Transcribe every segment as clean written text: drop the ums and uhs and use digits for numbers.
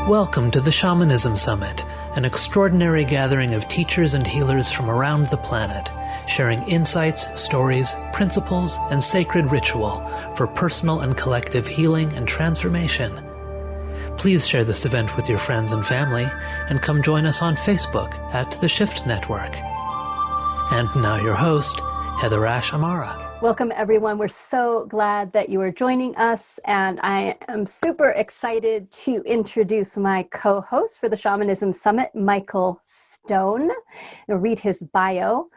Welcome to the Shamanism Summit, an extraordinary gathering of teachers and healers from around the planet, sharing insights, stories, principles, and sacred ritual for personal and collective healing and transformation. Please share this event with your friends and family, and come join us on Facebook at The Shift Network. And now your host, HeatherAsh Amara. Welcome, everyone. We're so glad that you are joining us, and I am super excited to introduce my co-host for the Shamanism Summit, Michael Stone. I'll read his bio.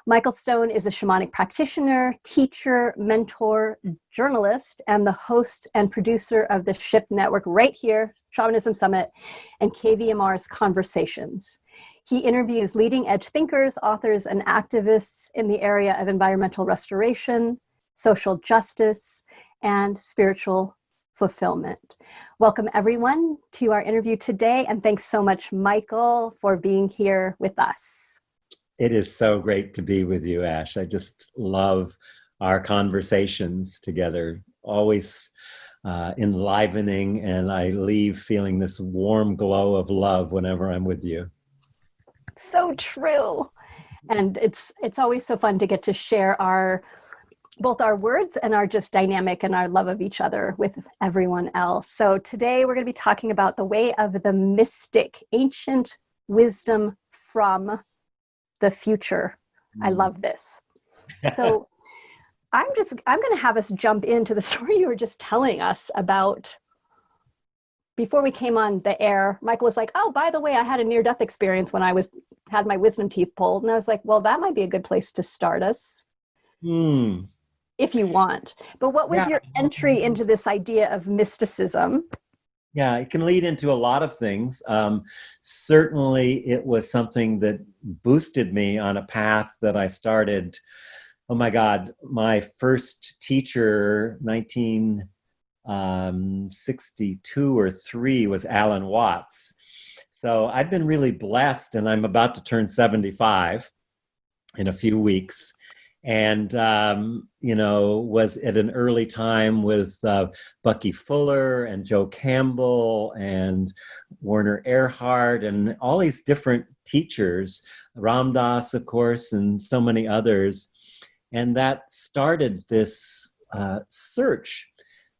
Michael Stone is a shamanic practitioner, teacher, mentor, journalist, and the host and producer of the Shift Network right here, Shamanism Summit, and KVMR's Conversations. He interviews leading-edge thinkers, authors, and activists in the area of environmental restoration, social justice, and spiritual fulfillment. Welcome, everyone, to our interview today, and thanks so much, Michael, for being here with us. It is so great to be with you, Ash. I just love our conversations together, always enlivening, and I leave feeling this warm glow of love whenever I'm with you. So true. And it's always so fun to get to share both our words and our just dynamic and our love of each other with everyone else. So today we're going to be talking about the way of the mystic, ancient wisdom from the future. I love this. So I'm going to have us jump into the story you were just telling us about. Before we came on the air, Michael was like, oh, by the way, I had a near-death experience when I had my wisdom teeth pulled. And I was like, well, that might be a good place to start us, if you want. But what was your entry into this idea of mysticism? Yeah, it can lead into a lot of things. Certainly, it was something that boosted me on a path that I started. Oh my God, my first teacher, 1962 or 3, was Alan Watts. So I've been really blessed, and I'm about to turn 75 in a few weeks. And, was at an early time with Bucky Fuller and Joe Campbell and Werner Erhard and all these different teachers, Ram Dass, of course, and so many others. And that started this search.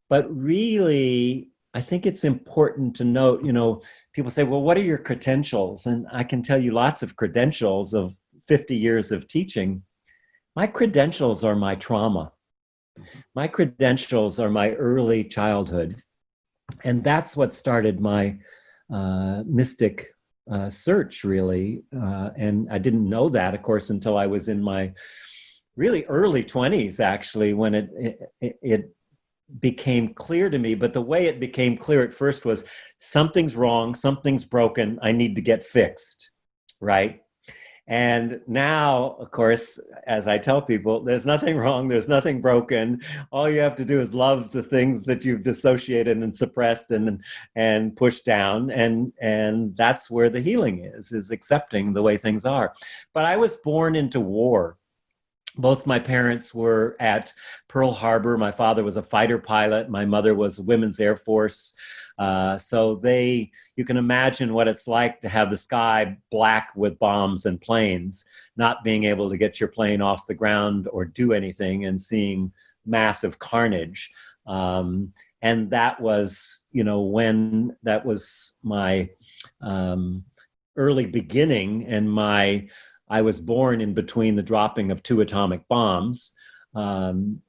But really, I think it's important to note, people say, well, what are your credentials? And I can tell you lots of credentials of 50 years of teaching. My credentials are my trauma. My credentials are my early childhood. And that's what started my mystic search, really. And I didn't know that, of course, until I was in my really early 20s, actually, when it became clear to me. But the way it became clear at first was something's wrong, something's broken, I need to get fixed, right? And now, of course, as I tell people, there's nothing wrong, there's nothing broken. All you have to do is love the things that you've dissociated and suppressed and pushed down. And that's where the healing is accepting the way things are. But I was born into war. Both my parents were at Pearl Harbor. My father was a fighter pilot. My mother was Women's Air Force. So you can imagine what it's like to have the sky black with bombs and planes, not being able to get your plane off the ground or do anything, and seeing massive carnage. And that was, when that was my early beginning, and I was born in between the dropping of 2 atomic bombs. And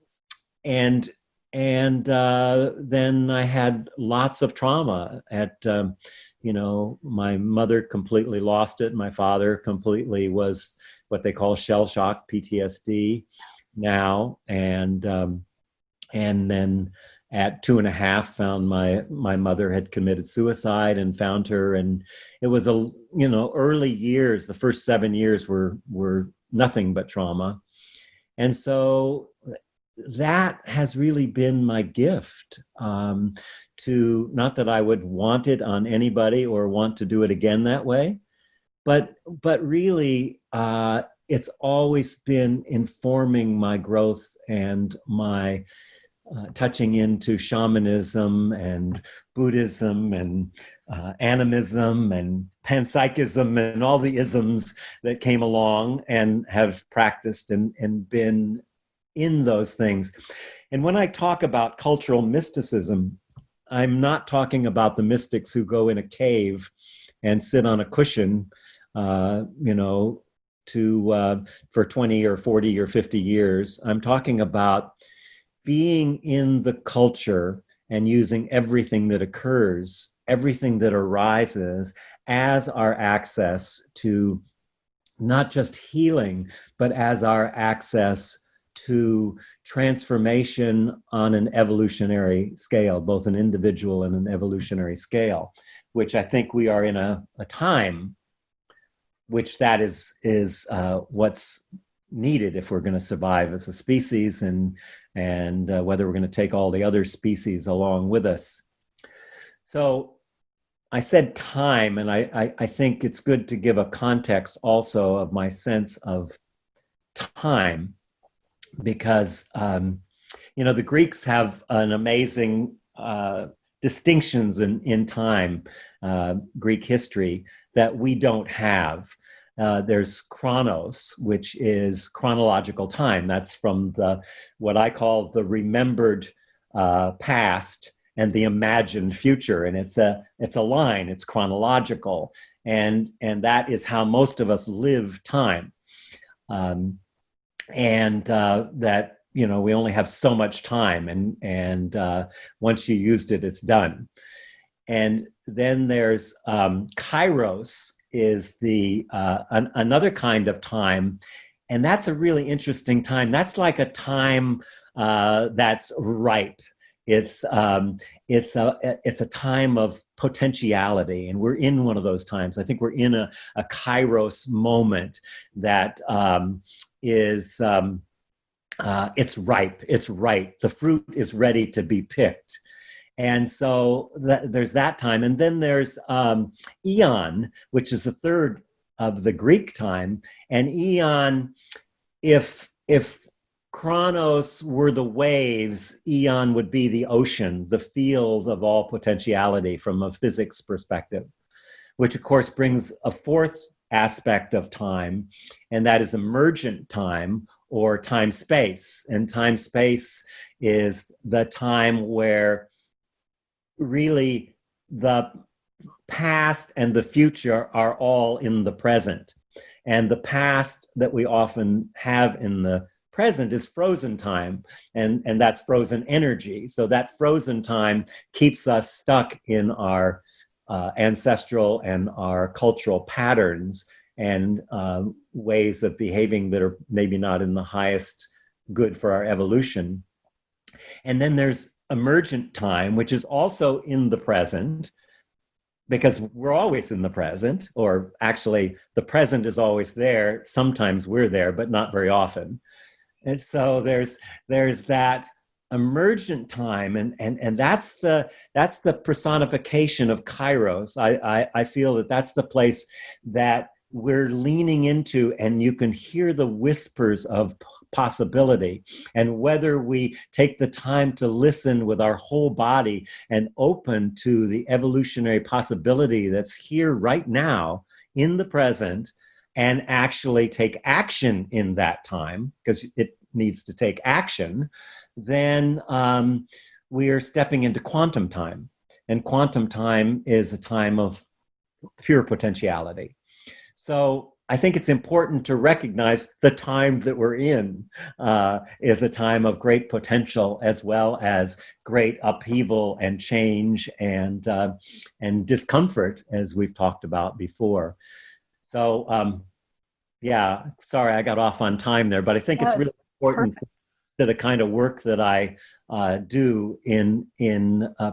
then I had lots of trauma my mother completely lost it. My father completely was what they call shell shock, PTSD now. And then at 2.5, found my mother had committed suicide, and found her. And it was early years, the first 7 years were nothing but trauma. And so that has really been my gift, to, not that I would want it on anybody or want to do it again that way, but really it's always been informing my growth and my touching into shamanism and Buddhism and animism and panpsychism and all the isms that came along and have practiced and been in those things. And when I talk about cultural mysticism, I'm not talking about the mystics who go in a cave and sit on a cushion, for 20 or 40 or 50 years. I'm talking about being in the culture and using everything that occurs, everything that arises as our access to not just healing, but as our access to transformation on an evolutionary scale, both an individual and an evolutionary scale, which I think we are in a time which that is what's needed if we're going to survive as a species, and whether we're going to take all the other species along with us. So I said time, and I think it's good to give a context also of my sense of time, because the Greeks have an amazing distinctions in time, Greek history, that we don't have. There's chronos, which is chronological time. That's from what I call the remembered past and the imagined future, and it's a line. It's chronological, and that is how most of us live time, that we only have so much time, and once you used it, it's done. And then there's kairos, is another kind of time, and that's a really interesting time. That's like a time that's ripe. It's a time of potentiality, and we're in one of those times. I think we're in a kairos moment that is it's ripe. It's right. The fruit is ready to be picked. And so there's that time. And then there's eon, which is the third of the Greek time. And eon, if chronos were the waves, eon would be the ocean, the field of all potentiality from a physics perspective, which of course brings a fourth aspect of time, and that is emergent time, or time-space. And time-space is the time where really the past and the future are all in the present. And the past that we often have in the present is frozen time, and that's frozen energy. So that frozen time keeps us stuck in our ancestral and our cultural patterns and ways of behaving that are maybe not in the highest good for our evolution. And then there's emergent time, which is also in the present, because we're always in the present, or actually the present is always there. Sometimes we're there, but not very often. And so there's that emergent time, and that's the personification of kairos. I feel that that's the place that we're leaning into, and you can hear the whispers of possibility. And whether we take the time to listen with our whole body and open to the evolutionary possibility that's here right now in the present, and actually take action in that time, because it needs to take action, then we are stepping into quantum time. And quantum time is a time of pure potentiality. So I think it's important to recognize the time that we're in is a time of great potential, as well as great upheaval and change and discomfort, as we've talked about before. So, sorry, I got off on time there, but I think it's really important to the kind of work that I do in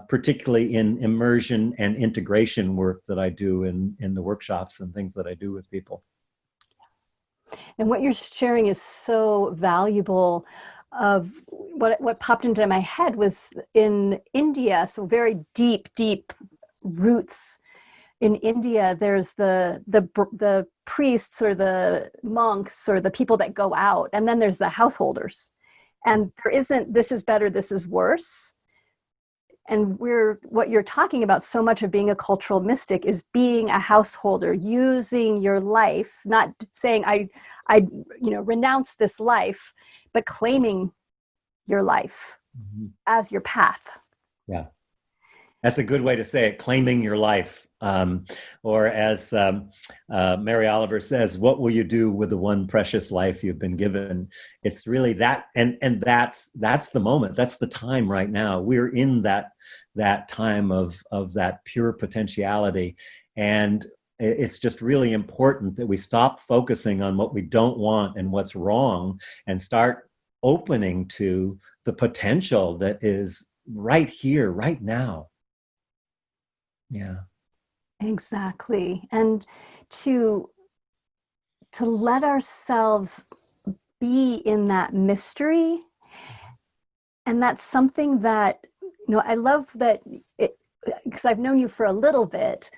particularly in immersion and integration work that I do in the workshops and things that I do with people. And what you're sharing is so valuable. Of what popped into my head was in India, so very deep roots. In India, there's the priests or the monks or the people that go out, and then there's the householders. And there isn't, this is better, this is worse. And what you're talking about, so much of being a cultural mystic is being a householder, using your life, not saying I renounce this life, but claiming your life as your path. Yeah. That's a good way to say it, claiming your life. Or as Mary Oliver says, what will you do with the one precious life you've been given? It's really that, and that's the moment. That's the time right now. We're in that time of that pure potentiality. And it's just really important that we stop focusing on what we don't want and what's wrong and start opening to the potential that is right here, right now. Yeah. Exactly. And to let ourselves be in that mystery. And that's something that, I love that, because I've known you for a little bit,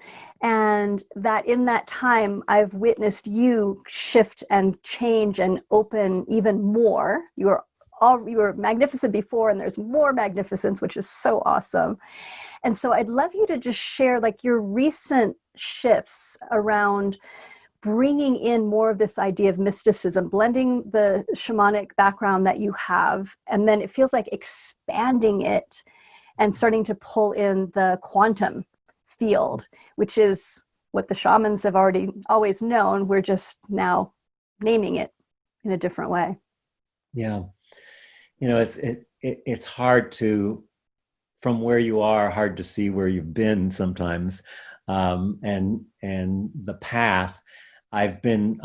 and that in that time I've witnessed you shift and change and open even more. You were magnificent before, and there's more magnificence, which is so awesome. And so I'd love you to just share like your recent shifts around bringing in more of this idea of mysticism, blending the shamanic background that you have, and then it feels like expanding it and starting to pull in the quantum field, which is what the shamans have always known. We're just now naming it in a different way. Yeah. It's hard to, from where you are, hard to see where you've been sometimes. And the path, I've been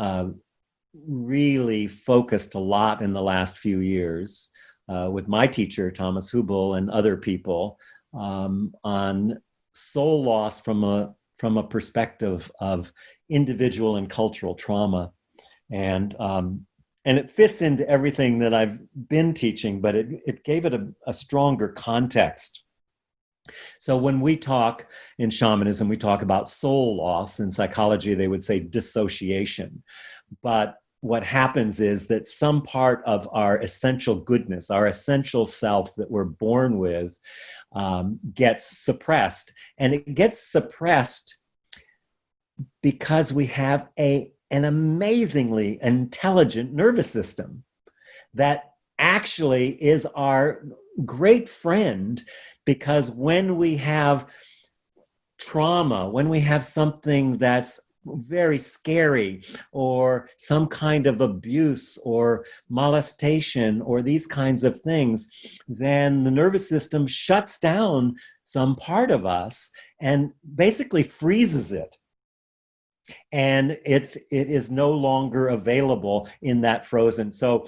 really focused a lot in the last few years with my teacher, Thomas Hubel, and other people on soul loss from a perspective of individual and cultural trauma. And it fits into everything that I've been teaching, but it gave it a stronger context. So when we talk in shamanism, we talk about soul loss. In psychology, they would say dissociation. But what happens is that some part of our essential goodness, our essential self that we're born with, gets suppressed. And it gets suppressed because we have an amazingly intelligent nervous system that actually is our great friend, because when we have trauma, when we have something that's very scary, or some kind of abuse or molestation or these kinds of things, then the nervous system shuts down some part of us and basically freezes it. And it is no longer available in that frozen. So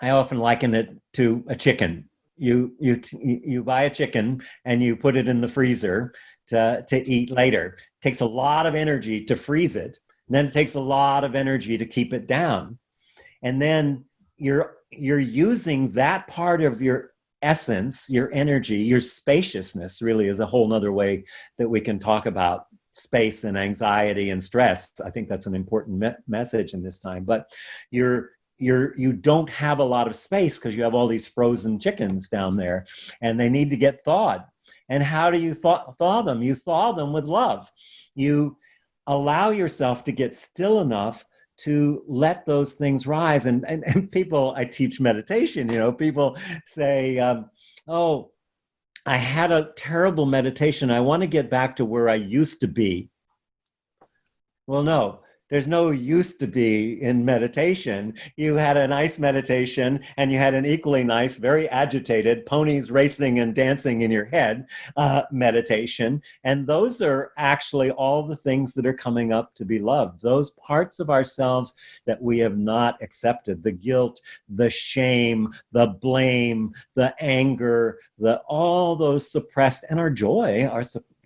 I often liken it to a chicken. You buy a chicken and you put it in the freezer to eat later. It takes a lot of energy to freeze it. And then it takes a lot of energy to keep it down. And then you're using that part of your essence, your energy, your spaciousness really is a whole nother way that we can talk about space and anxiety and stress. I think that's an important message in this time. But you don't have a lot of space because you have all these frozen chickens down there and they need to get thawed. And how do you thaw them? You thaw them with love. You allow yourself to get still enough to let those things rise. And people, I teach meditation, people say, oh, I had a terrible meditation. I want to get back to where I used to be. Well, no. There's no used to be in meditation. You had a nice meditation and you had an equally nice, very agitated, ponies racing and dancing in your head meditation. And those are actually all the things that are coming up to be loved. Those parts of ourselves that we have not accepted, the guilt, the shame, the blame, the anger, all those suppressed, and our joy,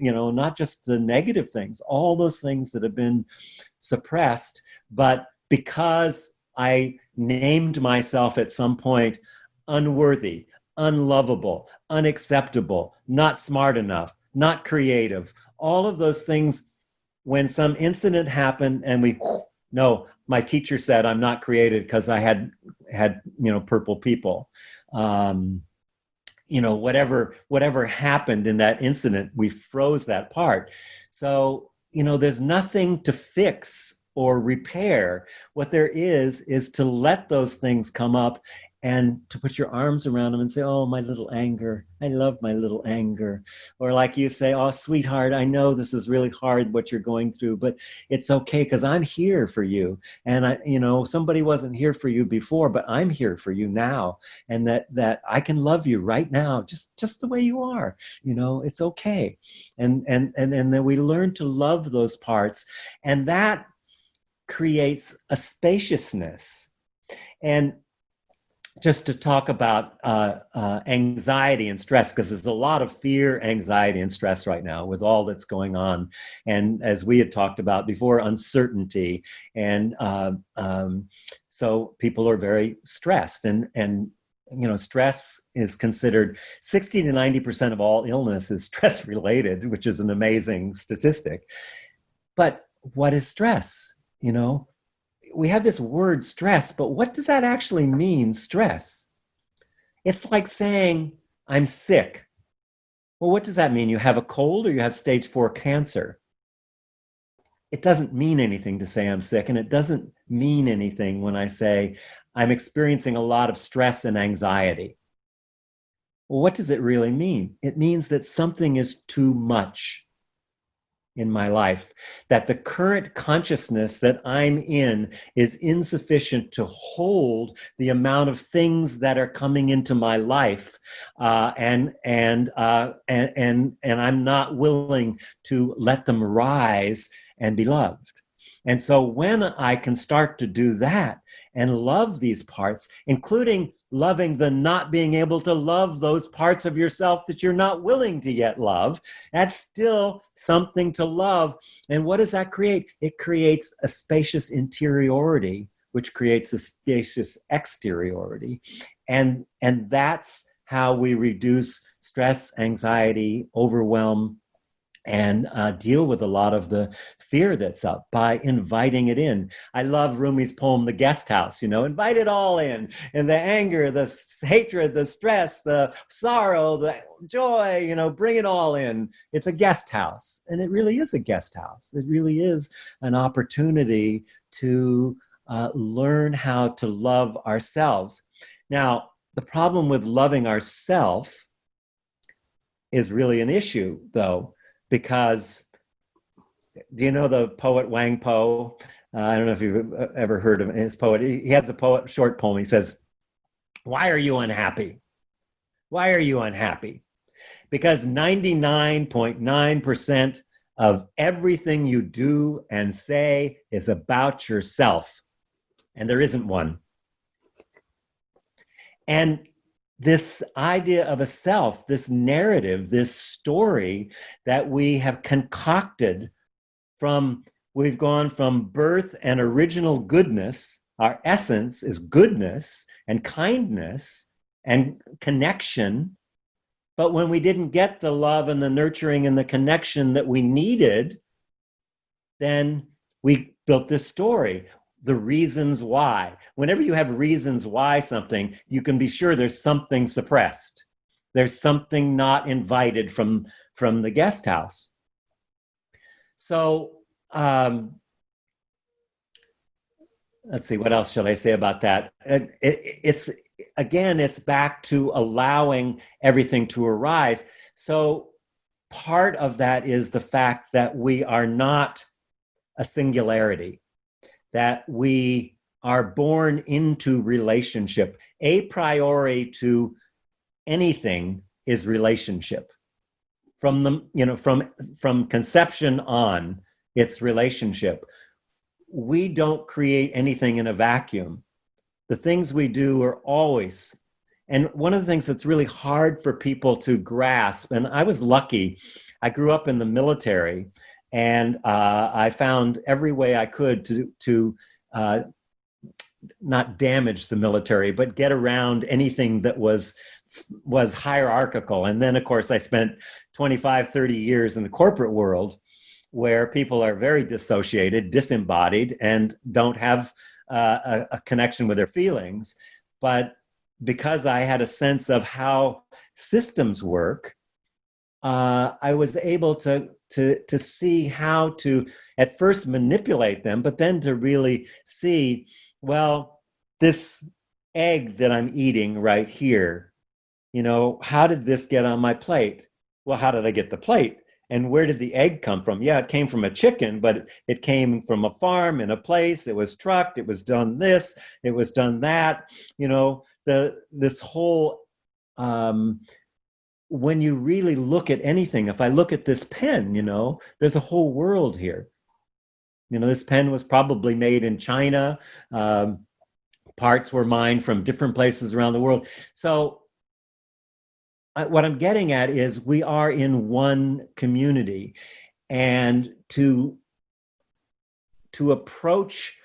not just the negative things, all those things that have been suppressed. But because I named myself at some point unworthy, unlovable, unacceptable, not smart enough, not creative, all of those things, when some incident happened and No, my teacher said I'm not created because I had purple people. Whatever happened in that incident, we froze that part. So, there's nothing to fix or repair. What there is to let those things come up and to put your arms around them and say, oh, my little anger, I love my little anger. Or like you say, oh, sweetheart, I know this is really hard what you're going through, but it's okay because I'm here for you. And somebody wasn't here for you before, but I'm here for you now. And that I can love you right now, just the way you are. It's okay. And then we learn to love those parts, and that creates a spaciousness. And just to talk about anxiety and stress, because there's a lot of fear, anxiety, and stress right now with all that's going on. And as we had talked about before, uncertainty. And so people are very stressed. And stress is considered 60 to 90% of all illness is stress related, which is an amazing statistic. But what is stress? We have this word stress, but what does that actually mean, stress? It's like saying, I'm sick. Well, what does that mean? You have a cold or you have stage 4 cancer? It doesn't mean anything to say I'm sick, and it doesn't mean anything when I say I'm experiencing a lot of stress and anxiety. Well, what does it really mean? It means that something is too much in my life, that the current consciousness that I'm in is insufficient to hold the amount of things that are coming into my life, and I'm not willing to let them rise and be loved. And so when I can start to do that and love these parts, including loving the not being able to love those parts of yourself that you're not willing to yet love, that's still something to love. And what does that create? It creates a spacious interiority, which creates a spacious exteriority. And that's how we reduce stress, anxiety, overwhelm, and deal with a lot of the fear that's up by inviting it in. I love Rumi's poem, The Guest House, invite it all in. And the anger, the hatred, the stress, the sorrow, the joy, bring it all in. It's a guest house. And it really is a guest house. It really is an opportunity to learn how to love ourselves. Now, the problem with loving ourselves is really an issue, though, because do you know the poet Wang Po? I don't know if you've ever heard of his poet. He has a short poem. He says, why are you unhappy? Why are you unhappy? Because 99.9% of everything you do and say is about yourself, and there isn't one. And this idea of a self, this narrative, this story that we have concocted we've gone from birth and original goodness. Our essence is goodness and kindness and connection. But when we didn't get the love and the nurturing and the connection that we needed, then we built this story. The reasons why. Whenever you have reasons why something, you can be sure there's something suppressed. There's something not invited from the guest house. So let's see, what else shall I say about that? It's back to allowing everything to arise. So part of that is the fact that we are not a singularity, that we are born into relationship. A priori to anything is relationship. From conception on, it's relationship. We don't create anything in a vacuum. The things we do are always, and one of the things that's really hard for people to grasp, and I was lucky, I grew up in the military, and I found every way I could to not damage the military, but get around anything that was hierarchical. And then, of course, I spent 25, 30 years in the corporate world. where people are very dissociated, disembodied, and don't have a connection with their feelings. But because I had a sense of how systems work, I was able to see how to at first manipulate them, but then to really see, well, this egg that I'm eating right here, how did this get on my plate? Well, how did I get the plate? And where did the egg come from? Yeah, it came from a chicken, but it came from a farm in a place. It was trucked. It was done this. It was done that. This whole, when you really look at anything, if I look at this pen, there's a whole world here. This pen was probably made in China. Parts were mined from different places around the world. So what I'm getting at is we are in one community, and to approach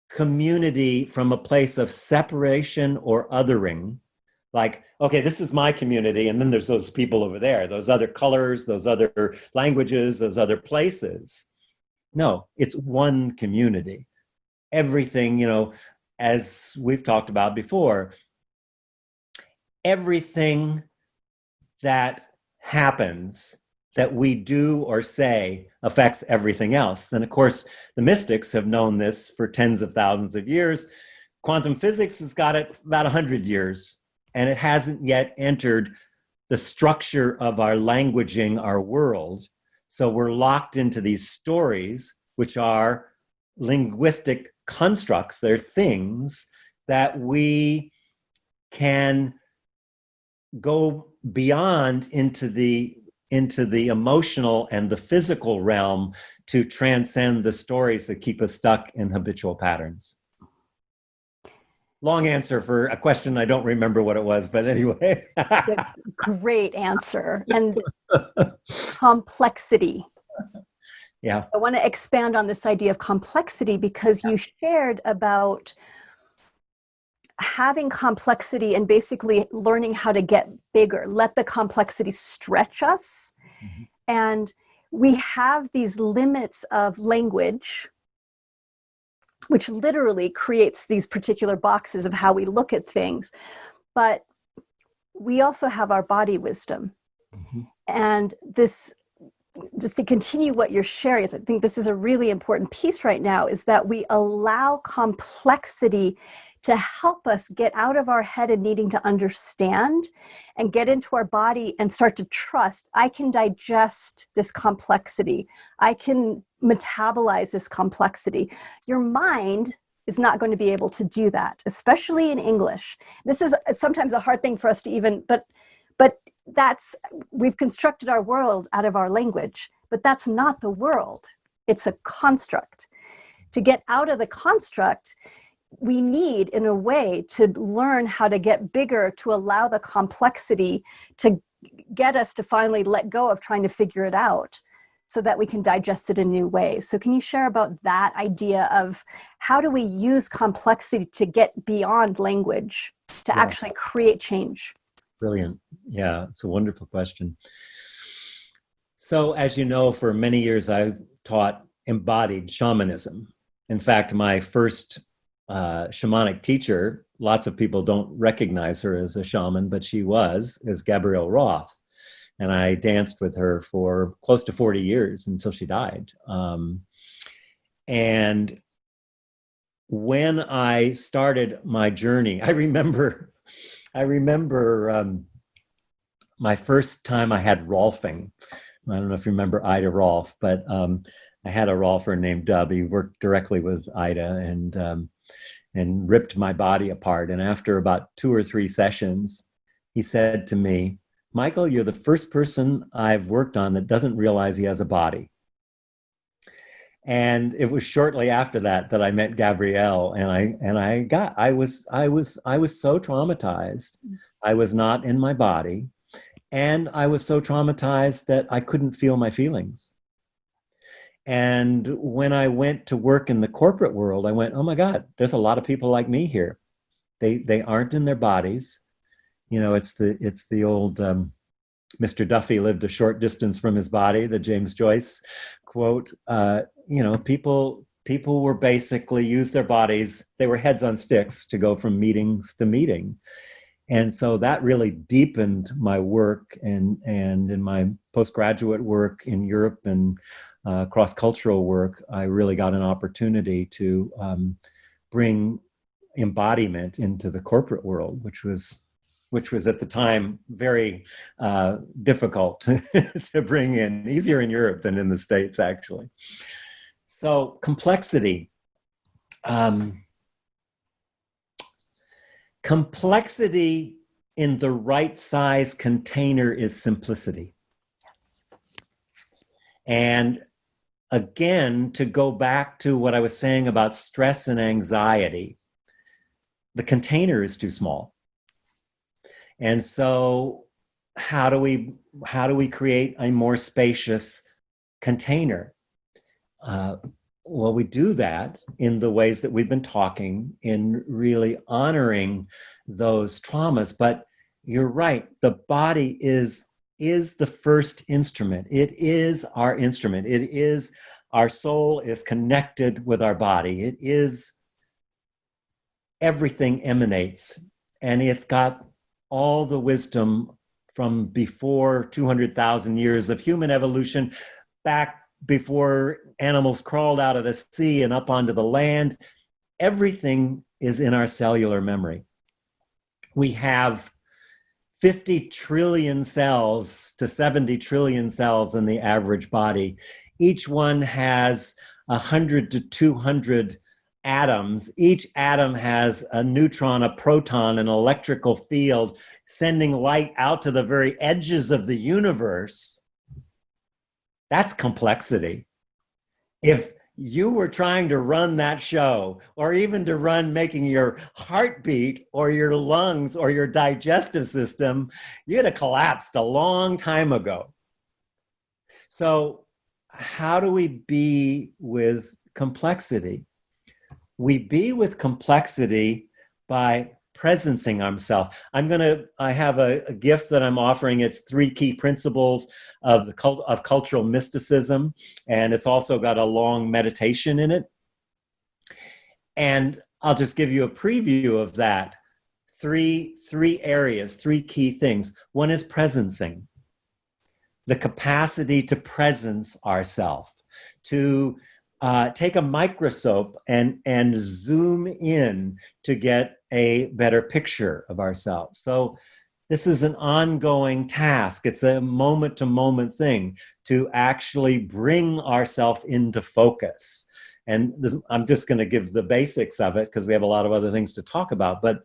community from a place of separation or othering, like, okay, this is my community, and then there's those people over there, those other colors, those other languages, those other places. No, it's one community. Everything, as we've talked about before, everything that happens that we do or say affects everything else. And of course, the mystics have known this for tens of thousands of years. Quantum physics has got it about 100 years, and it hasn't yet entered the structure of our languaging, our world. So we're locked into these stories, which are linguistic constructs. They're things that we can go beyond into the emotional and the physical realm to transcend the stories that keep us stuck in habitual patterns. Long answer for a question I don't remember what it was, but anyway. Great answer. And complexity. Yeah. So I want to expand on this idea of complexity, because you shared about having complexity and basically learning how to get bigger, let the complexity stretch us. Mm-hmm. And we have these limits of language, which literally creates these particular boxes of how we look at things. But we also have our body wisdom. Mm-hmm. And this, just to continue what you're sharing, I think this is a really important piece right now, is that we allow complexity to help us get out of our head and needing to understand, and get into our body and start to trust. I can digest this complexity. I can metabolize this complexity. Your mind is not going to be able to do that, especially in English. This is sometimes a hard thing for us to even, but we've constructed our world out of our language, but that's not the world. It's a construct. To get out of the construct, we need, in a way, to learn how to get bigger, to allow the complexity to get us to finally let go of trying to figure it out, so that we can digest it in new ways. So can you share about that idea of how do we use complexity to get beyond language to actually create change? Brilliant. Yeah, it's a wonderful question. So as you know, for many years, I've taught embodied shamanism. In fact, my first shamanic teacher, lots of people don't recognize her as a shaman, but she is Gabrielle Roth. And I danced with her for close to 40 years until she died. And when I started my journey, I remember my first time I had Rolfing. I don't know if you remember Ida Rolf, but I had a Rolfer named Dub. He worked directly with Ida and ripped my body apart. And after about 2 or 3 sessions, he said to me, "Michael, you're the first person I've worked on that doesn't realize he has a body." And it was shortly after that I met Gabrielle, and I was so traumatized. I was not in my body, and I was so traumatized that I couldn't feel my feelings. And when I went to work in the corporate world, I went, oh my God, there's a lot of people like me here. They aren't in their bodies. It's the old Mr. Duffy lived a short distance from his body, the James Joyce quote. People were basically used their bodies. They were heads on sticks to go from meetings to meeting. And so that really deepened my work, and in my postgraduate work in Europe and cross-cultural work, I really got an opportunity to bring embodiment into the corporate world, which was at the time very difficult to bring in, easier in Europe than in the States, actually. So complexity. Complexity in the right size container is simplicity. Yes. And again, to go back to what I was saying about stress and anxiety, the container is too small. And so how do we create a more spacious container? Well, we do that in the ways that we've been talking, in really honoring those traumas. But you're right, the body is the first instrument. It is our instrument. It is, our soul is connected with our body. It is, everything emanates, and it's got all the wisdom from before 200,000 years of human evolution, back before animals crawled out of the sea and up onto the land. Everything is in our cellular memory. We have 50 trillion cells to 70 trillion cells in the average body. Each one has 100 to 200 atoms. Each atom has a neutron, a proton, an electrical field, sending light out to the very edges of the universe. That's complexity. If you were trying to run that show, or even to run making your heartbeat or your lungs or your digestive system, you'd have collapsed a long time ago. So how do we be with complexity? We be with complexity by presencing ourselves. I have a gift that I'm offering. It's 3 key principles of cultural mysticism, and it's also got a long meditation in it. And I'll just give you a preview of that. Three areas, 3 key things. One is presencing, the capacity to presence ourselves, to take a microscope and zoom in to get a better picture of ourselves. So this is an ongoing task. It's a moment-to-moment thing to actually bring ourselves into focus. And I'm just going to give the basics of it because we have a lot of other things to talk about. But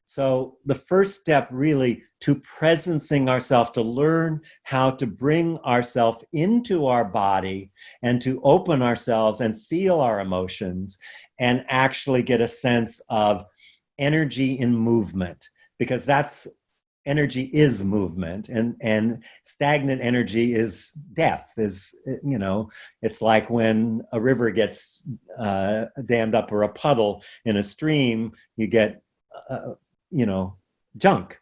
so the first step really to presencing ourselves, to learn how to bring ourselves into our body and to open ourselves and feel our emotions and actually get a sense of energy in movement, because energy is movement, and stagnant energy is death. It's like when a river gets dammed up, or a puddle in a stream, you get junk.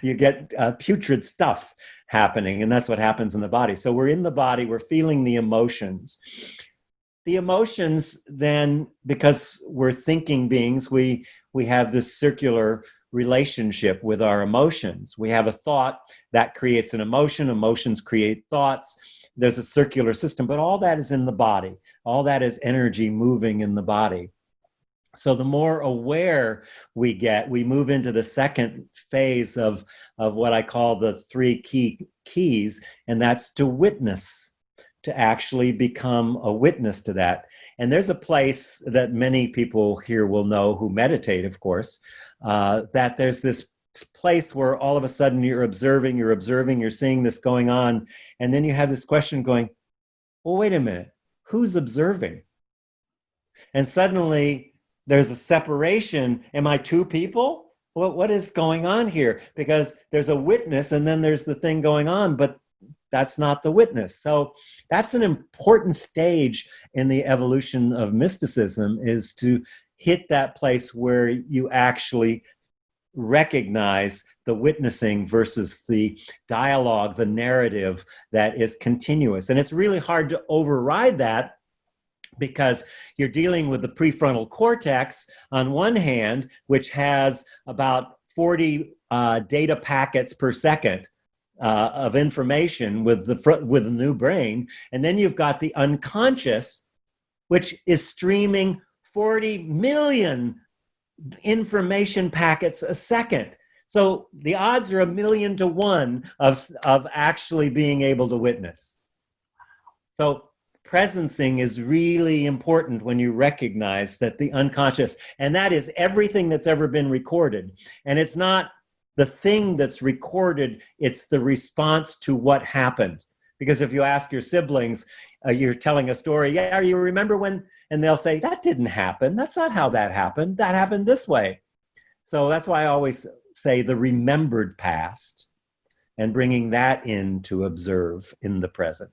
You get putrid stuff happening, and that's what happens in the body. So we're in the body, we're feeling the emotions. The emotions then, because we're thinking beings, we have this circular relationship with our emotions. We have a thought that creates an emotion, emotions create thoughts. There's a circular system, but all that is in the body. All that is energy moving in the body. So the more aware we get, we move into the second phase of what I call the 3 keys, and that's to witness, to actually become a witness to that. And there's a place that many people here will know who meditate, of course, that there's this place where all of a sudden you're observing, you're seeing this going on, and then you have this question going, well, wait a minute, who's observing? And suddenly there's a separation. Am I 2 people? What is going on here? Because there's a witness and then there's the thing going on, but that's not the witness. So that's an important stage in the evolution of mysticism, is to hit that place where you actually recognize the witnessing versus the dialogue, the narrative that is continuous. And it's really hard to override that because you're dealing with the prefrontal cortex on one hand, which has about 40 data packets per second of information with the new brain. And then you've got the unconscious, which is streaming 40 million information packets a second. So the odds are 1,000,000 to 1 of actually being able to witness. So presencing is really important when you recognize that the unconscious, and that is everything that's ever been recorded. And it's not the thing that's recorded, it's the response to what happened. Because if you ask your siblings, you're telling a story, yeah, you remember when, and they'll say, that didn't happen. That's not how that happened. That happened this way. So that's why I always say the remembered past and bringing that in to observe in the present.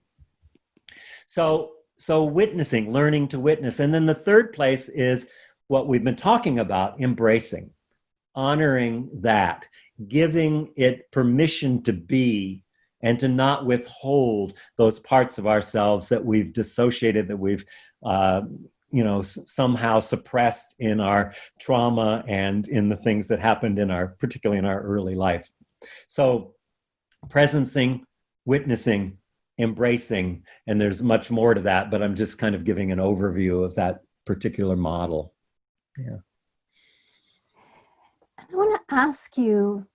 So witnessing, learning to witness. And then the third place is what we've been talking about, embracing, honoring that, giving it permission to be and to not withhold those parts of ourselves that we've dissociated, that we've somehow suppressed in our trauma and in the things that happened particularly in our early life. So presencing, witnessing, embracing, and there's much more to that, but I'm just kind of giving an overview of that particular model. Yeah. I want to ask you,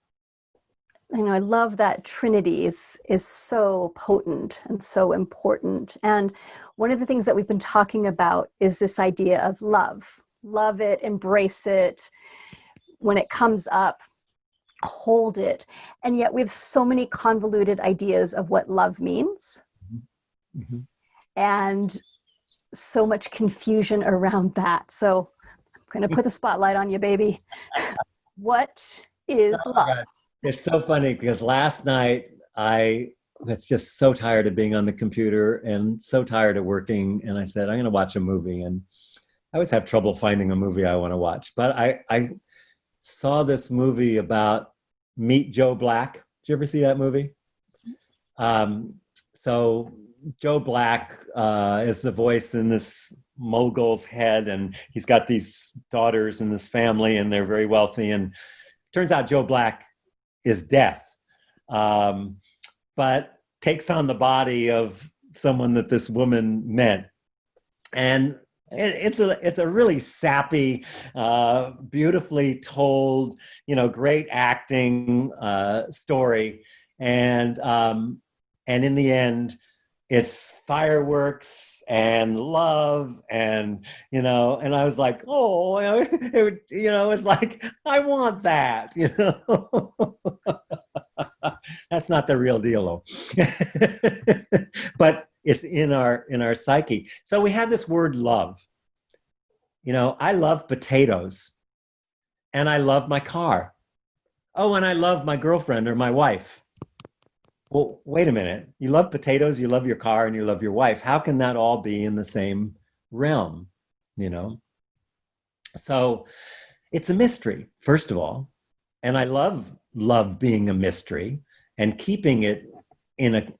I love that Trinity is so potent and so important. And one of the things that we've been talking about is this idea of love. Love it, embrace it. When it comes up, hold it. And yet we have so many convoluted ideas of what love means. Mm-hmm. And so much confusion around that. So I'm going to put the spotlight on you, baby. What is love? God. It's so funny because last night I was just so tired of being on the computer and so tired of working. And I said, I'm going to watch a movie. And I always have trouble finding a movie I want to watch. But I saw this movie about Meet Joe Black. Did you ever see that movie? So Joe Black is the voice in this mogul's head. And he's got these daughters in this family and they're very wealthy. And turns out Joe Black is death, but takes on the body of someone that this woman met. And it's a really sappy, beautifully told, great acting story. And in the end, it's fireworks and love and I was like, oh, it's like, I want that, That's not the real deal though. But it's in our psyche. So we have this word love. I love potatoes and I love my car. Oh, and I love my girlfriend or my wife. Well, wait a minute. You love potatoes, you love your car, and you love your wife. How can that all be in the same realm? So it's a mystery, first of all. And I love being a mystery and keeping it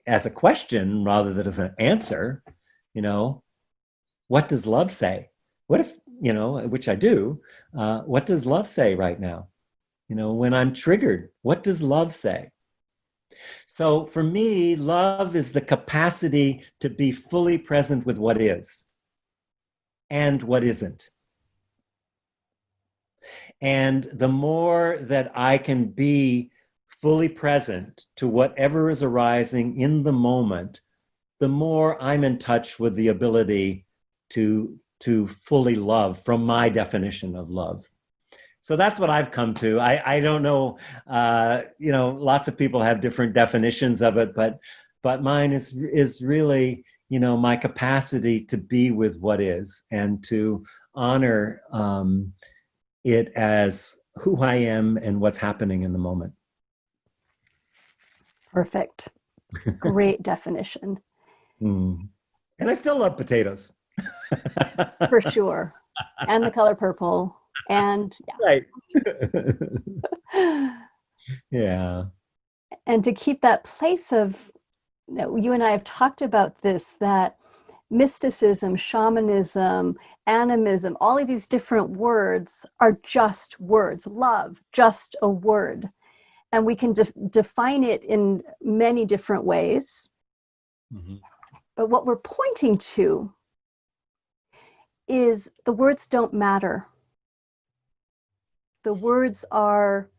as a question rather than as an answer. What does love say? What if, which I do, what does love say right now? When I'm triggered, what does love say? So for me, love is the capacity to be fully present with what is and what isn't. And the more that I can be fully present to whatever is arising in the moment, the more I'm in touch with the ability to fully love from my definition of love. So that's what I've come to. I don't know, lots of people have different definitions of it, but mine is really, my capacity to be with what is and to honor it as who I am and what's happening in the moment. Perfect. Great definition. And I still love potatoes. For sure. And the color purple. And yeah. Right. Yeah. And to keep that place of, you and I have talked about this, that mysticism, shamanism, animism, all of these different words are just words. Love, just a word. And we can define it in many different ways. Mm-hmm. But what we're pointing to is the words don't matter. The words are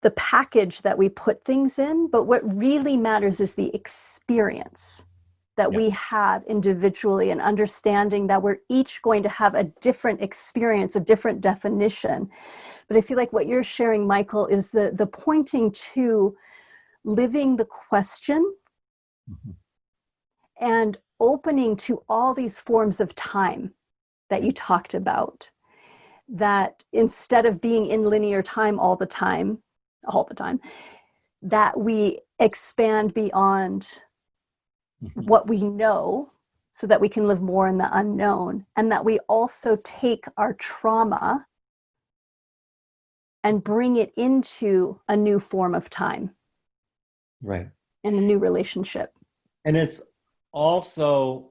the package that we put things in, but what really matters is the experience that we have individually, and understanding that we're each going to have a different experience, a different definition. But I feel like what you're sharing, Michael, is the pointing to living the question and opening to all these forms of time that you talked about. That instead of being in linear time all the time, that we expand beyond what we know so that we can live more in the unknown, and that we also take our trauma and bring it into a new form of time. Right. And a new relationship. And it's also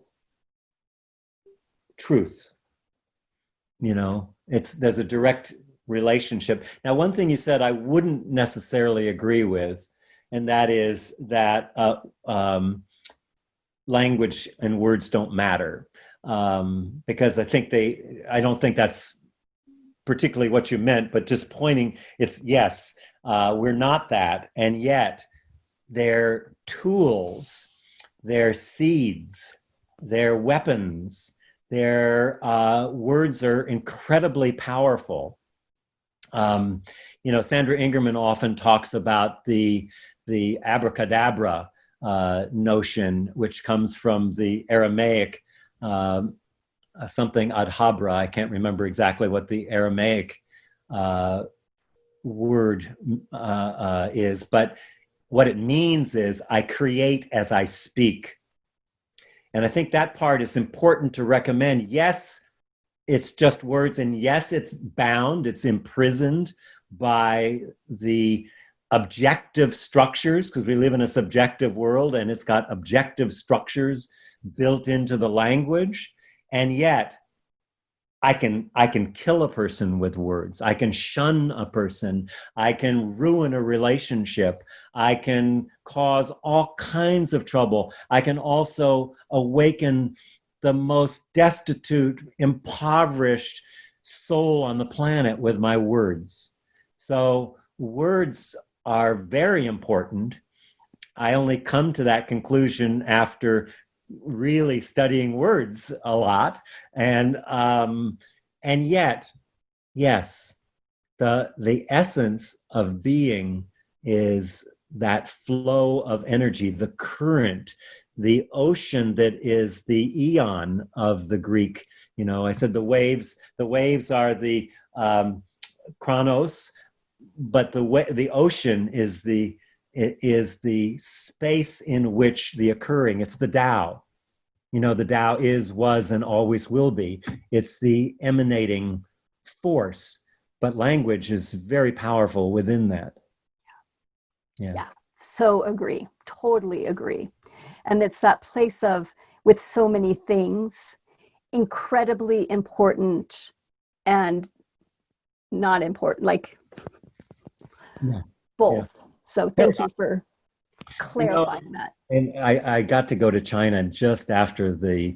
truth. There's a direct relationship. Now, one thing you said I wouldn't necessarily agree with, and that is that language and words don't matter, because I don't think that's particularly what you meant, but just pointing, we're not that, and yet they're tools, they're seeds, they're weapons. Their words are incredibly powerful. Sandra Ingerman often talks about the abracadabra notion, which comes from the Aramaic something adhabra. I can't remember exactly what the Aramaic word is, but what it means is I create as I speak. And I think that part is important to recommend. Yes, it's just words, and yes, it's bound, it's imprisoned by the objective structures, because we live in a subjective world, and it's got objective structures built into the language. And yet, I can kill a person with words. I can shun a person. I can ruin a relationship. I can cause all kinds of trouble. I can also awaken the most destitute, impoverished soul on the planet with my words. So words are very important. I only come to that conclusion after really studying words a lot, and yet, yes, the essence of being is that flow of energy, the current, the ocean that is the eon of the Greek. I said the waves are the chronos, but the ocean is the space in which the occurring. It's the Tao. The Tao is, was, and always will be. It's the emanating force, but language is very powerful within that. Yeah. So agree. Totally agree. And it's that place of, with so many things, incredibly important and not important, like both. Yeah. So thank you for clarifying that. And I got to go to China just after it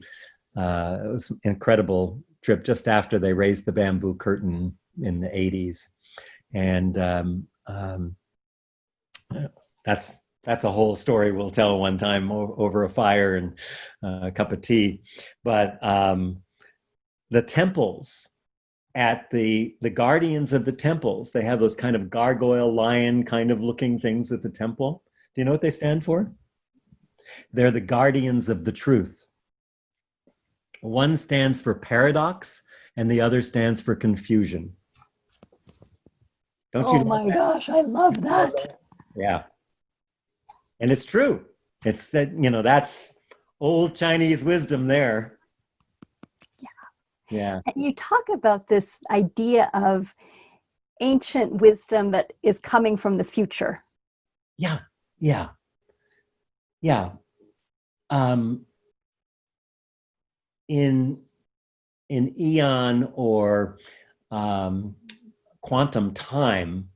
was an incredible trip, just after they raised the bamboo curtain in the 80s. And that's a whole story we'll tell one time over a fire and a cup of tea. But the temples, at the guardians of the temples, they have those kind of gargoyle lion kind of looking things at the temple. Do you know what they stand for? They're the guardians of the truth. One stands for paradox, and the other stands for confusion. Don't you? Oh my gosh, I love that. Yeah. And it's true. It's that, that's old Chinese wisdom there. Yeah. Yeah. And you talk about this idea of ancient wisdom that is coming from the future. Yeah, yeah, yeah. In eon or quantum time,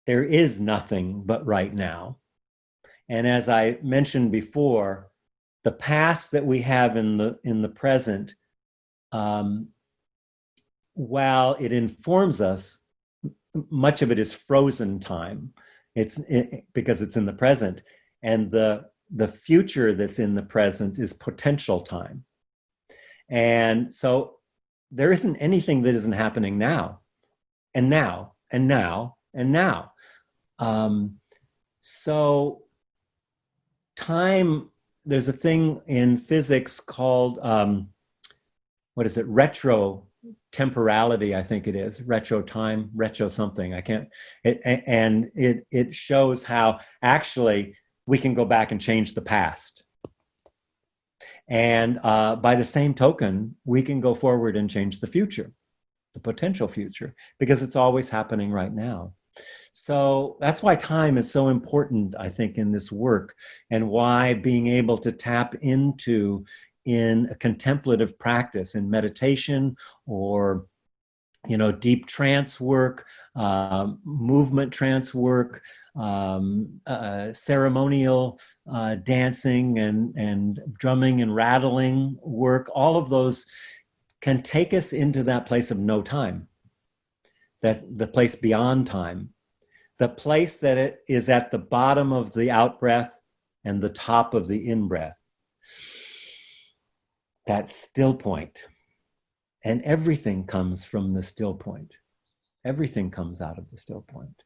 there is nothing but right now. And as I mentioned before, the past that we have in the present, while it informs us, much of it is frozen time. Because it's in the present, and the future that's in the present is potential time. And so there isn't anything that isn't happening now, and now, and now, and now. So time, there's a thing in physics called, what is it, temporality, I think it is, retro time, retro something, I can't, it shows how actually we can go back and change the past. And by the same token, we can go forward and change the future, the potential future, because it's always happening right now. So that's why time is so important, I think, in this work, and why being able to tap into in a contemplative practice, in meditation or deep trance work, movement trance work, ceremonial dancing and drumming and rattling work, all of those can take us into that place of no time, that the place beyond time, the place that it is at the bottom of the out breath and the top of the in breath. That still point. And everything comes from the still point. Everything comes out of the still point.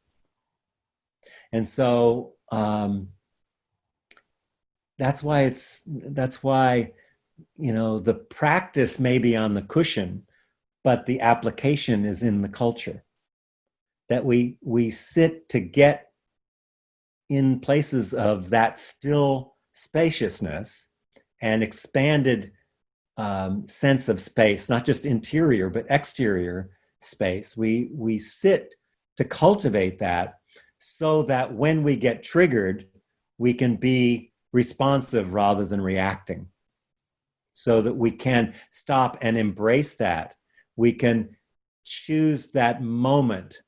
And so that's why the practice may be on the cushion, but the application is in the culture. That we sit to get in places of that still spaciousness and expanded sense of space, not just interior, but exterior space. We sit to cultivate that so that when we get triggered, we can be responsive rather than reacting. So that we can stop and embrace that. We can choose that moment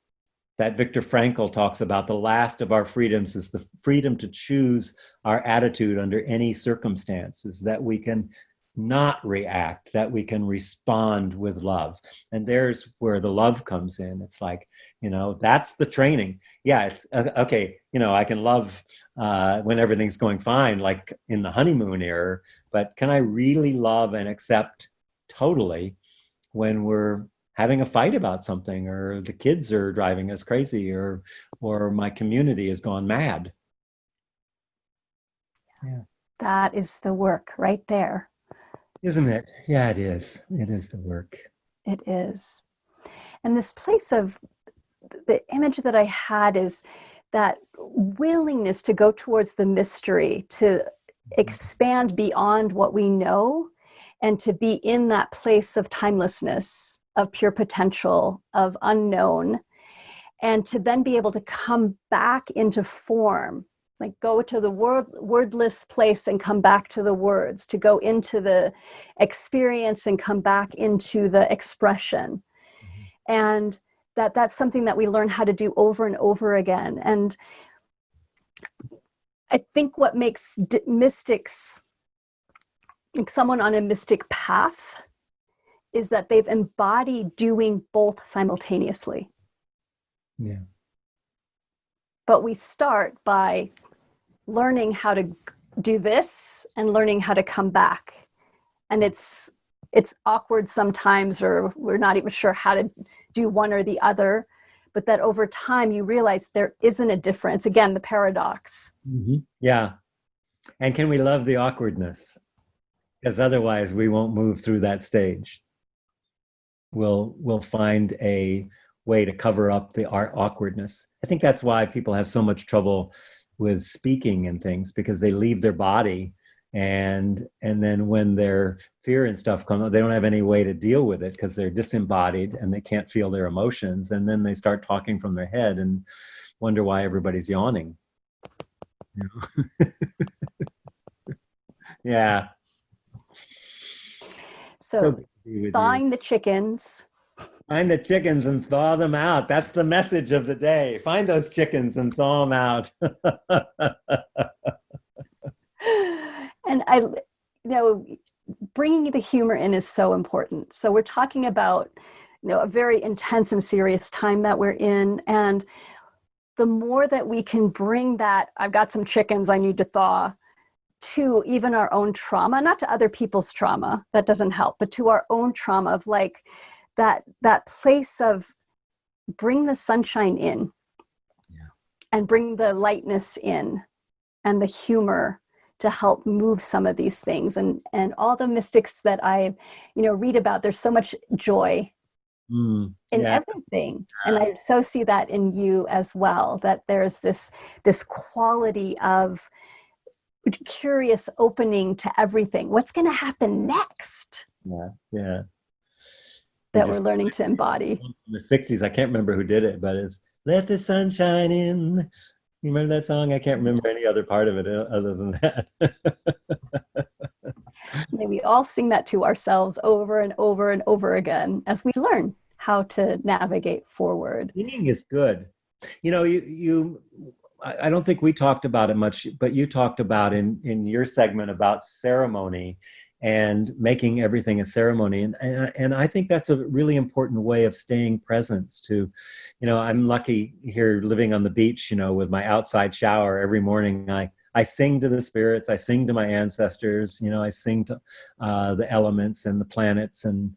that Viktor Frankl talks about. The last of our freedoms is the freedom to choose our attitude under any circumstances, that we can not react, that we can respond with love. And there's where the love comes in. It's like, that's the training. Yeah, it's okay. I can love when everything's going fine, like in the honeymoon era, but can I really love and accept totally when we're having a fight about something, or the kids are driving us crazy, or my community has gone mad? Yeah. That is the work right there. Isn't it? Yeah, it is. It is the work. It is. And this place of the image that I had is that willingness to go towards the mystery, to expand beyond what we know, and to be in that place of timelessness, of pure potential, of unknown, and to then be able to come back into form, like go to the wordless place and come back to the words, to go into the experience and come back into the expression. And that's something that we learn how to do over and over again. And I think what makes mystics, like someone on a mystic path, is that they've embodied doing both simultaneously. Yeah. But we start by learning how to do this and learning how to come back. And it's awkward sometimes, or we're not even sure how to do one or the other, but that over time you realize there isn't a difference. Again, the paradox. Mm-hmm. Yeah. And can we love the awkwardness? Because otherwise we won't move through that stage. We'll find a way to cover up the awkwardness. I think that's why people have so much trouble with speaking and things, because they leave their body and then when their fear and stuff come up, they don't have any way to deal with it because they're disembodied and they can't feel their emotions, and then they start talking from their head and wonder why everybody's yawning. You know? Yeah. So good to be with thawing you. the chickens. Find the chickens and thaw them out. That's the message of the day. Find those chickens and thaw them out. And bringing the humor in is so important. So we're talking about, a very intense and serious time that we're in. And the more that we can bring that, I've got some chickens I need to thaw, to even our own trauma, not to other people's trauma, that doesn't help, but to our own trauma of like that place of bring the sunshine in, yeah, and bring the lightness in and the humor to help move some of these things. And all the mystics that I, read about, there's so much joy in everything. And I so see that in you as well, that there's this quality of curious opening to everything. What's going to happen next? Yeah. That we're learning to embody. In the 60s, I can't remember who did it, but it's "Let the Sun Shine In." You remember that song? I can't remember any other part of it other than that. May we all sing that to ourselves over and over and over again as we learn how to navigate forward. Singing is good. I don't think we talked about it much, but you talked about in your segment about ceremony and making everything a ceremony. And I think that's a really important way of staying present to, I'm lucky here living on the beach, with my outside shower every morning. I sing to the spirits, I sing to my ancestors, I sing to the elements and the planets and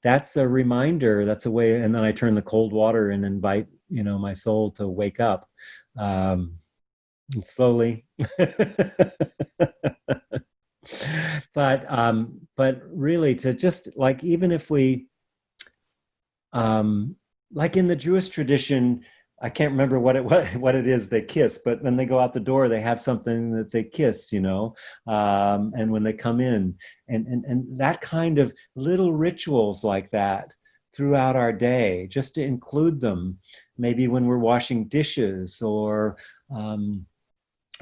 that's a reminder, that's a way. And then I turn the cold water and invite, my soul to wake up, and slowly. But really to just like, even if we, like in the Jewish tradition, I can't remember what it is they kiss, but when they go out the door, they have something that they kiss, and when they come in, and that kind of little rituals like that throughout our day, just to include them, maybe when we're washing dishes or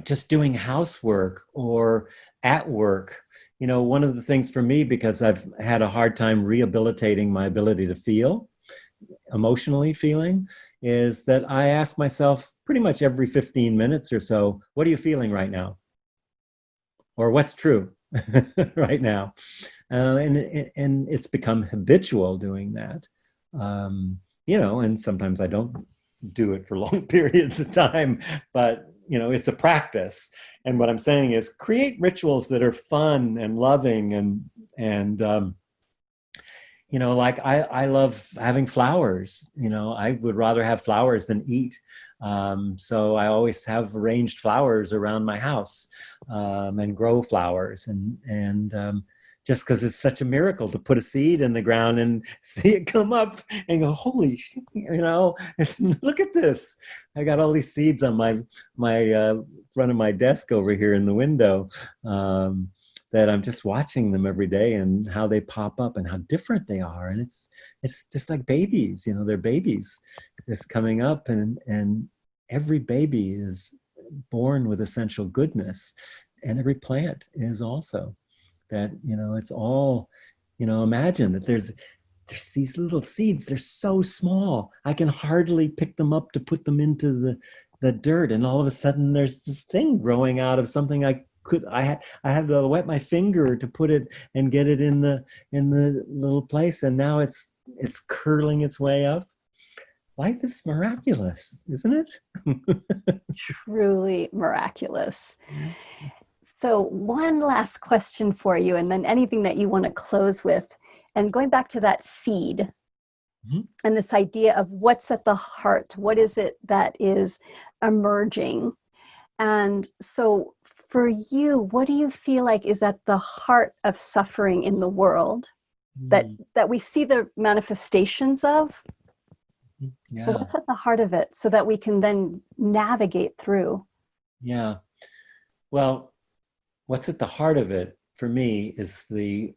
just doing housework or at work. One of the things for me, because I've had a hard time rehabilitating my ability to feel, emotionally feeling, is that I ask myself pretty much every 15 minutes or so, what are you feeling right now? Or what's true right now? And it's become habitual doing that. And sometimes I don't do it for long periods of time, but it's a practice. And what I'm saying is create rituals that are fun and loving and like I love having flowers. I would rather have flowers than eat. So I always have arranged flowers around my house, and grow flowers and just because it's such a miracle to put a seed in the ground and see it come up and go, holy shit, look at this. I got all these seeds on my front of my desk over here in the window, that I'm just watching them every day and how they pop up and how different they are. And it's just like babies, they're babies just coming up, and every baby is born with essential goodness, and every plant is also. That, it's all, imagine that there's these little seeds, they're so small. I can hardly pick them up to put them into the dirt. And all of a sudden there's this thing growing out of something I had to wet my finger to put it and get it in the little place. And now it's curling its way up. Life is miraculous, isn't it? Truly miraculous. So one last question for you, and then anything that you want to close with. And going back to that seed, mm-hmm, and this idea of what's at the heart, what is it that is emerging? And so for you, what do you feel like is at the heart of suffering in the world, that we see the manifestations of? Yeah. But what's at the heart of it so that we can then navigate through? Yeah. Well, what's at the heart of it for me is the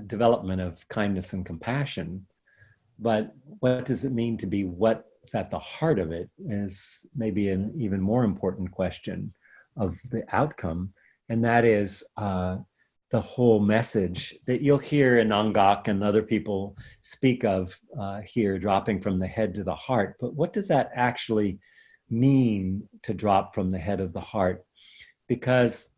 development of kindness and compassion. But what does it mean to be what's at the heart of it is maybe an even more important question of the outcome. And that is the whole message that you'll hear in Angak and other people speak of here, dropping from the head to the heart. But what does that actually mean to drop from the head of the heart? Because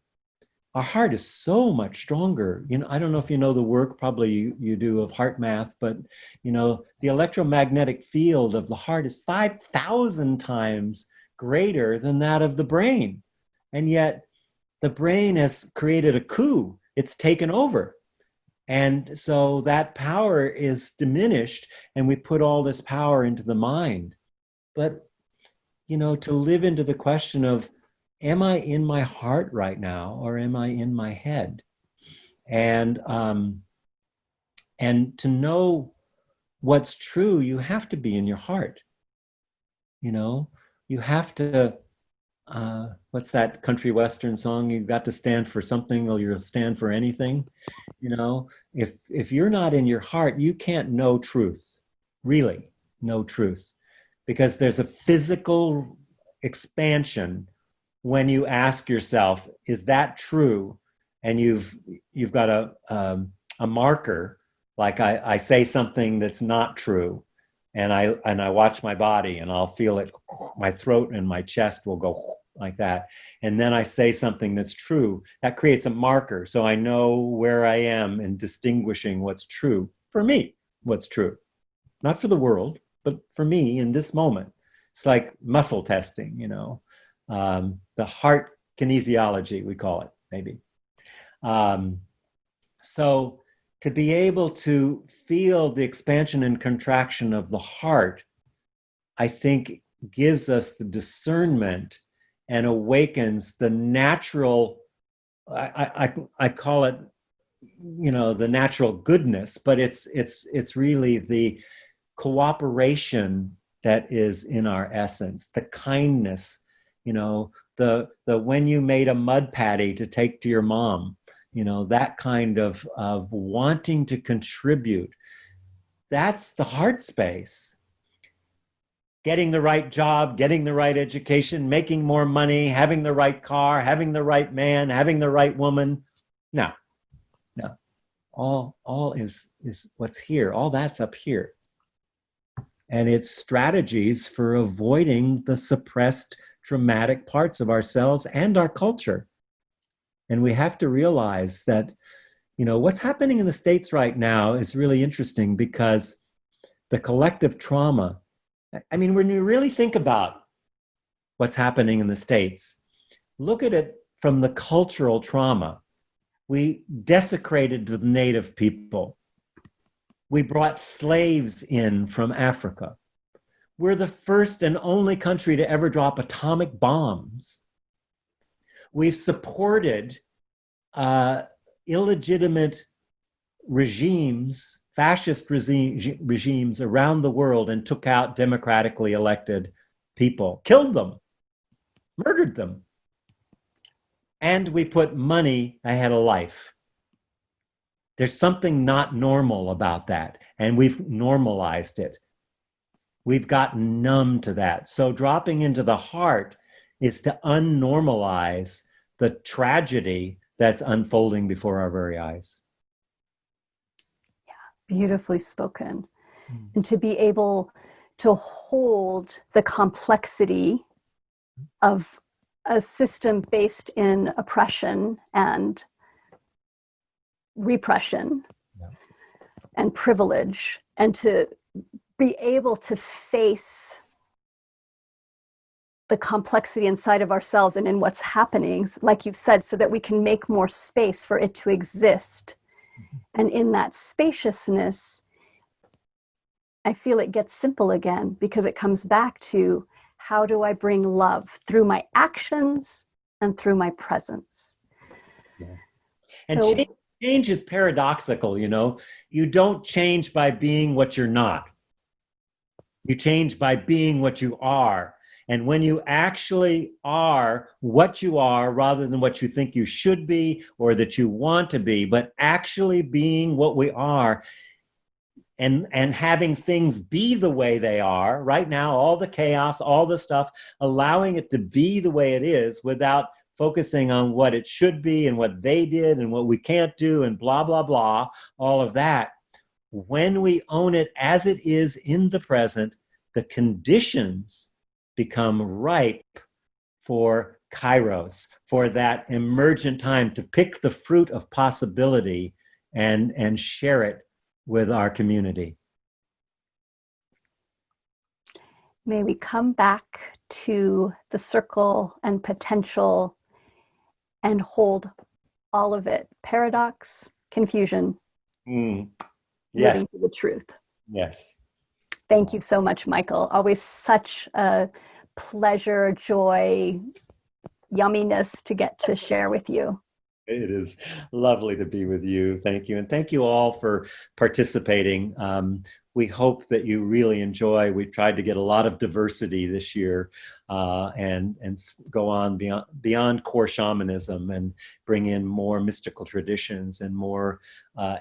our heart is so much stronger. I don't know if you know the work, probably you do, of heart math, but the electromagnetic field of the heart is 5,000 times greater than that of the brain. And yet the brain has created a coup. It's taken over. And so that power is diminished, and we put all this power into the mind. But, to live into the question of, am I in my heart right now, or am I in my head? And to know what's true, you have to be in your heart. You have to, what's that country western song? You've got to stand for something or you'll stand for anything. If you're not in your heart, you can't know truth, really know truth, because there's a physical expansion when you ask yourself, is that true? And you've got a marker, like I say something that's not true, and I watch my body, and I'll feel it, my throat and my chest will go like that. And then I say something that's true. That creates a marker, so I know where I am in distinguishing what's true for me, what's true, not for the world, but for me in this moment. It's like muscle testing, the heart kinesiology, we call it, maybe. So to be able to feel the expansion and contraction of the heart, I think gives us the discernment and awakens the natural, I call it, the natural goodness, but it's really the cooperation that is in our essence, the kindness, the when you made a mud patty to take to your mom, that kind of wanting to contribute. That's the heart space. Getting the right job, getting the right education, making more money, having the right car, having the right man, having the right woman. No. All is what's here. All that's up here. And it's strategies for avoiding the suppressed traumatic parts of ourselves and our culture. And we have to realize that, what's happening in the States right now is really interesting, because the collective trauma, when you really think about what's happening in the States, look at it from the cultural trauma. We desecrated the native people. We brought slaves in from Africa. We're the first and only country to ever drop atomic bombs. We've supported illegitimate regimes, fascist regimes around the world, and took out democratically elected people, killed them, murdered them. And we put money ahead of life. There's something not normal about that, and we've normalized it. We've gotten numb to that. So dropping into the heart is to unnormalize the tragedy that's unfolding before our very eyes. Yeah, beautifully spoken. And to be able to hold the complexity of a system based in oppression and repression and privilege, and to be able to face the complexity inside of ourselves and in what's happening, like you've said, so that we can make more space for it to exist. And in that spaciousness, I feel it gets simple again, because it comes back to, how do I bring love through my actions and through my presence? Yeah. And so, change is paradoxical, You don't change by being what you're not. You change by being what you are. And when you actually are what you are rather than what you think you should be or that you want to be, but actually being what we are, and having things be the way they are right now, all the chaos, all the stuff, allowing it to be the way it is without focusing on what it should be and what they did and what we can't do and blah, blah, blah, all of that. When we own it as it is in the present, the conditions become ripe for kairos, for that emergent time to pick the fruit of possibility and share it with our community. May we come back to the circle and potential and hold all of it. Paradox, confusion, Yes. living to the truth. Yes. Thank you so much, Michael. Always such a pleasure, joy, yumminess to get to share with you. It is lovely to be with you. Thank you. And thank you all for participating. We hope that you really enjoy. We've tried to get a lot of diversity this year and go on beyond core shamanism and bring in more mystical traditions and more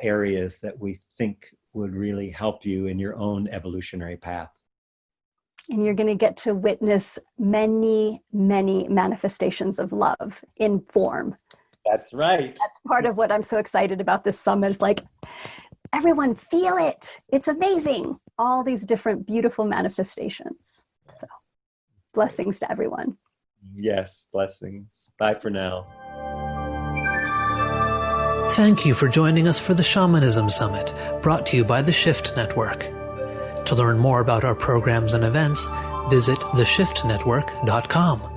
areas that we think would really help you in your own evolutionary path. And you're going to get to witness many, many manifestations of love in form. That's right. That's part of what I'm so excited about this summit. It's like, everyone feel it. It's amazing. All these different beautiful manifestations. So blessings to everyone. Yes, blessings. Bye for now. Thank you for joining us for the Shamanism Summit, brought to you by the Shift Network. To learn more about our programs and events, visit theshiftnetwork.com.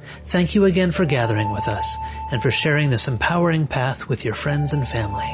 Thank you again for gathering with us and for sharing this empowering path with your friends and family.